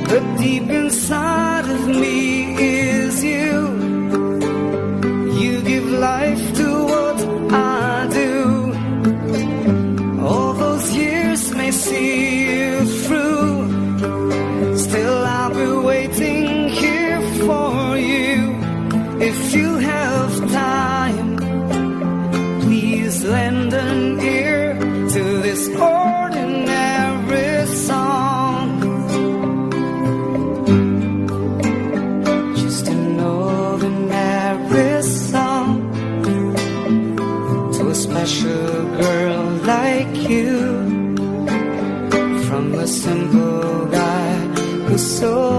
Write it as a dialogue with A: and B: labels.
A: but deep inside of me is you. You give life to what I do. All those years may see you through. Still I'll be waiting here for you. If you have time, please lend an ear to this ordinary song. Just an ordinary song to a special girl like you, from a simple guy who's so